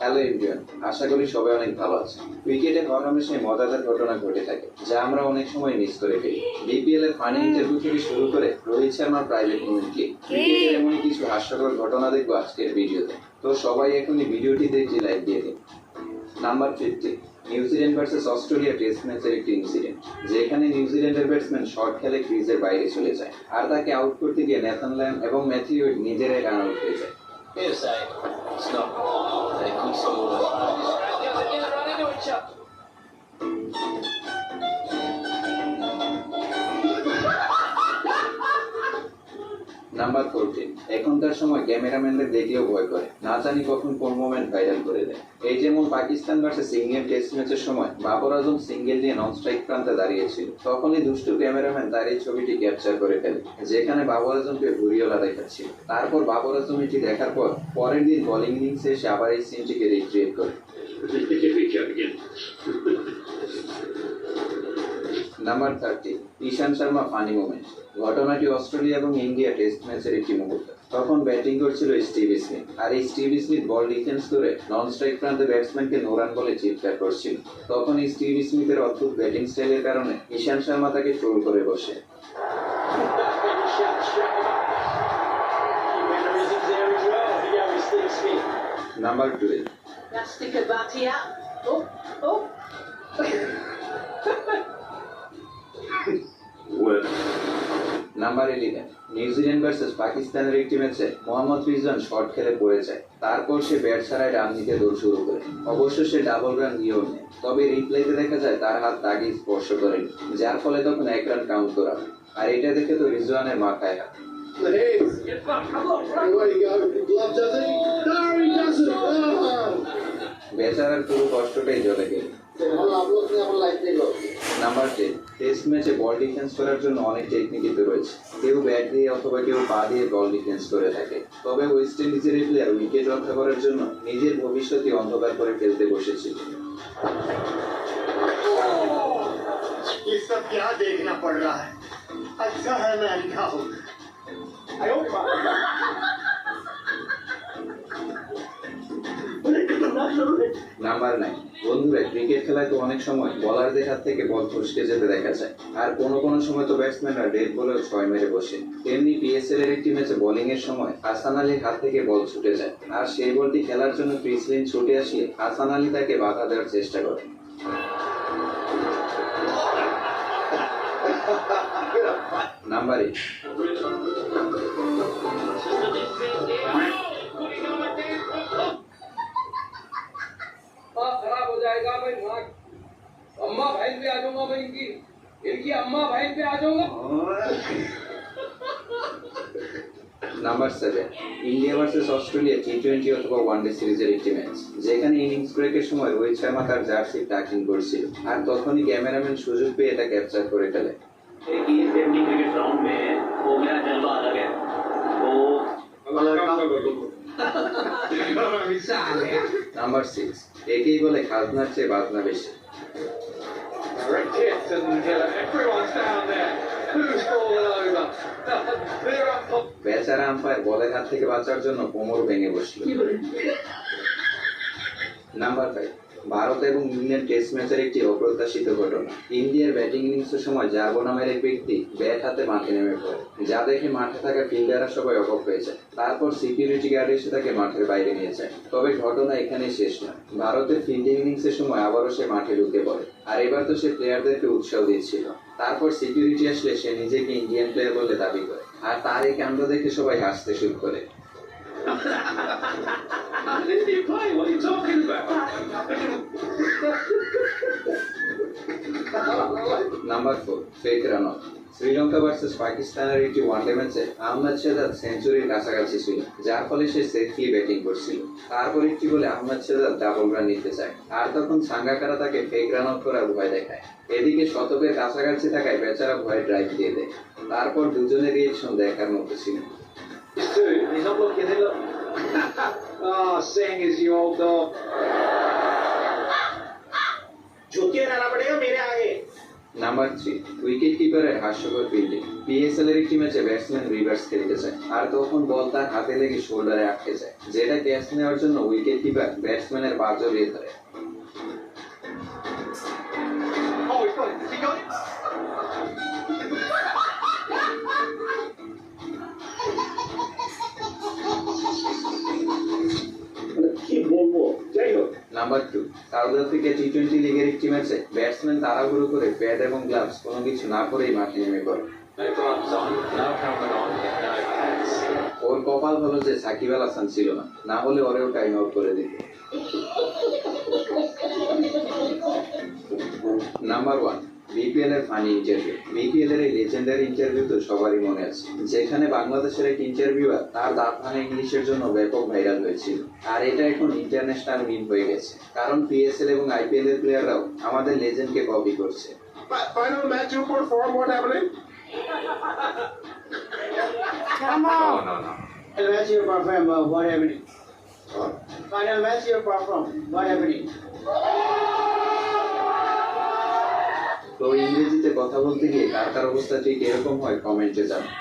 Hello everyone, আশা করি সবাই অনেক ভালো আছে। ক্রিকেটে হর হামেশাই মজাদার ঘটনা ঘটে থাকে যা আমরা অনেক সময় মিস করে ফেলি। বিপিএল এর ফানি ইন্টারভিউ থেকে শুরু করে রোহিত শর্মার প্রাইভেট মুভমেন্ট ক্লিপ, ক্রিকেটের এমনই কিছু হাস্যকর ঘটনা দেখবো আজকের ভিডিওতে। তো সবাই এখনই ভিডিওটি দেখে লাইক দিয়ে দিন। Number 50, New Zealand versus Australia test ম্যাচের একটি ইনসিডেন্ট, যেখানে নিউজিল্যান্ডের ব্যাটসম্যান শর্ট খেলে ক্রিজের বাইরে চলে যায়, আর তাকে আউট করতে গিয়ে নেথান লায়ন এবং ম্যাথিউ ওয়েড নিজেরাই রান আউট হয়ে যায়। Yes, it's not. They could score. Number 14, এখনকার সময় ক্যামেরাম্যানদের দেখলেও ভয় করে, না জানি কখন কোন মোমেন্ট ভাইরাল করে দেয়। এই যেমন পাকিস্তান ভার্সেস ইংল্যান্ড টেস্ট ম্যাচের সময় বাবর আজম সিঙ্গেল নিয়ে নন স্ট্রাইক প্রান্তে দাঁড়িয়েছিল, তখনই দুষ্টু ক্যামেরাম্যান তার এই ছবিটি ক্যাপচার করে ফেলে, যেখানে বাবর আজমকে ঘুরিওলা দেখাচ্ছিল। তারপর বাবর আজম এটি দেখার পর পরের দিন বোলিং ইনিংসে এসে আবার এই সিনটিকে রিক্রিয়েট করে। নাম্বার 30, ঈশান শর্মা ফানি মোমেন্ট। ঘটনাটি অস্ট্রেলিয়া এবং ইন্ডিয়া টেস্ট ম্যাচের একটি মুহূর্ত। তখন ব্যাটিং করছিল স্টিভ স্মিথ, আর এই স্টিভ স্মিথ বল ডিফেন্স করে নন স্ট্রাইক প্রান্তে ব্যাটসম্যানকে নো রান বলে চিৎকার করছিল। তখন এই স্টিভ স্মিথের অদ্ভুত ব্যাটিং স্টাইলের কারণে ঈশান শর্মা তাকে ট্রোল করে বসে। নাম্বার 12, নাম্বার 11, নিউজিল্যান্ড ভার্সেস পাকিস্তানের একটি ম্যাচে মোহাম্মদ রিজওয়ান শর্ট খেলে পড়ে যায়, তারপর সে ব্যাট ছাড়াই রান নিতে দৌড় শুরু করে। অবশ্য সে ডাবল রান দিয়েও নেয়, তবে রিপ্লেতে দেখা যায় তার হাত দাগে স্পর্শ করেনি, যার ফলে তখন 1 রান কাউন্ট করা হয়। আর এটা দেখে তো রিজওয়ানের মাথায় হাত। বেচারার পুরো কষ্টটাই জলে গেল। নাম্বার 10, টেস্ট ম্যাচে বল ডিফেন্স করার জন্য অনেক টেকনিকই তো রয়েছে। কেউ ব্যাট দিয়ে অথবা কেউ পা দিয়ে বল ডিফেন্স করে থাকে। তবে ওয়েস্ট ইন্ডিজের এই প্লেয়ার উইকেট রক্ষা করার জন্য নিজের ভবিষ্যৎই অন্ধকার করে ফেলতে বসেছিল। ये सब क्या देखना पड़ रहा है? अच्छा है मैं अंधा हूँ। নাম্বার 9, বন্ধুরা ক্রিকেট খেলায় তো অনেক সময় বলারদের হাত থেকে বল ফসকে যেতে দেখা যায়, আর কোনো সময় তো ব্যাটসম্যানরা ডেড বলেও 6 মেরে বসে। তেমনি পিএসএল এর একটি ম্যাচে বোলিং এর সময় হাসান আলীর হাত থেকে বল ছুটে যায়, আর সেই বলটি খেলার জন্য ক্রিস লিন ছুটে আসলে হাসান আলী তাকে বাধা দেওয়ার চেষ্টা করে। নাম্বার 8, खराब हो जाएगा भाई। अम्मा बहन पे आ जाऊंगा मैं, इनकी अम्मा बहन पे आ जाऊंगा। Number 7, India versus Australia T20 অথবা ওয়ানডে সিরিজের একটি ম্যাচ, যেখানে ইনিংস ব্রেকের সময় রোহিত শর্মা তার জার্সি টাকিং করছিল, আর তখনই ক্যামেরাম্যান সুযোগ পেয়ে এটা ক্যাপচার করে ফেলে। নাম্বার 6, একেই বলে খাজনার চেয়ে বাজনা বেশি। বেচারা আম্পায়ার বলের হাত থেকে বাঁচার জন্য কোমর ভেঙে বসল। নাম্বার 5, ভারত এবং ইংল্যান্ড টেস্ট ম্যাচের একটি অপ্রত্যাশিত ঘটনা। ইন্ডিয়ার ব্যাটিং ইনিংসের সময় জার্বো নামের এক ব্যক্তি ব্যাট হাতে মাঠে নেমে পড়ে, যা দেখে মাঠে থাকা ফিল্ডাররা সবাই অবাক হয়ে যায়। তারপর সিকিউরিটি গার্ড এসে তাকে মাঠের বাইরে নিয়ে যায়। তবে ঘটনা এখানেই শেষ নয়, ভারতের ফিল্ডিং ইনিংসের সময় আবারও সে মাঠে ঢুকে পড়ে, আর এবার তো সে প্লেয়ারদেরকে উৎসাহ দিচ্ছিল। তারপর সিকিউরিটি আসলে সে নিজেকে ইন্ডিয়ান প্লেয়ার বলে দাবি করে, আর তার এই কাণ্ড দেখে সবাই হাসতে শুরু করে। What are you talking about? Number 4, fake run out. Sri Lanka versus পাকিস্তানের একটি ওয়ানডে ম্যাচে আহমেদ শেহজাদ সেঞ্চুরির কাছাকাছি ছিল, যার ফলে সে সেফলি ব্যাটিং করছিল। তারপর একটি বলে আহমেদ শেহজাদ ডাবল রান নিতে চায়, আর তখন সাঙ্গাকারা তাকে ফেক রান আউট করার ভয় দেখায়। এদিকে শতকের কাছাকাছি থাকায় বেচারা ভয়ে ড্রাইভ দিয়ে দেয়। তারপর দুজনের রিয়েকশন দেখার মতো ছিল। Saying is you old dog. जुतिया डालना पड़ेगा मेरे आगे। নাম্বার 3, উইকেট কিপারের হাস্যকর ফিল্ডিং। পিএসএল এর একটি ম্যাচে ব্যাটসম্যান রিভার্স খেলতে চায় আর তখন বল তার হাতে লেগে শোল্ডারে আটকে যায়, যেটা ক্যাচ নেওয়ার জন্য উইকেট কিপার ব্যাটসম্যানের পা জড়িয়ে ধরে। Oh, he's got it. He got it. কি বলবো, যাই হোক। নাম্বার 2, সাউথ আফ্রিকা টি-20 লিগের একটি ম্যাচে ব্যাটসম্যান তাড়াহুড়ো করে প্যাড এবং গ্লাভস কোনো কিছু না পরেই মাঠে নেমে পড়ে। No gloves on, no helmet on, no pads. ওর কপাল ভালো যে সাকিব আল হাসান ছিল না, না হলে ওরেও টাইম আউট করে দিত। নাম্বার 1, বিপিএল এর ফানি ইন্টারভিউ। বিপিএল এর এই লেজেন্ডারি ইন্টারভিউ তো সবারই মনে আছে, যেখানে বাংলাদেশের এক ইন্টারভিউয়ার তার দাঁত ভাঙা ইংলিশের জন্য ব্যাপক ভাইরাল হয়েছিল। আর এটা এখন ইন্টারন্যাশনাল মিম হয়ে গেছে, কারণ পিএসএল এবং আইপিএল এর প্লেয়াররাও আমাদের লেজেন্ডকে কপি করছে। Final match you perform, what happening? Come No, on. no, no. Final match you perform, what happening? Final match you perform, what happening? তো ইংরেজিতে কথা বলতে গিয়ে কার কার অবস্থা ঠিক এরকম হয়, কমেন্টে জানান।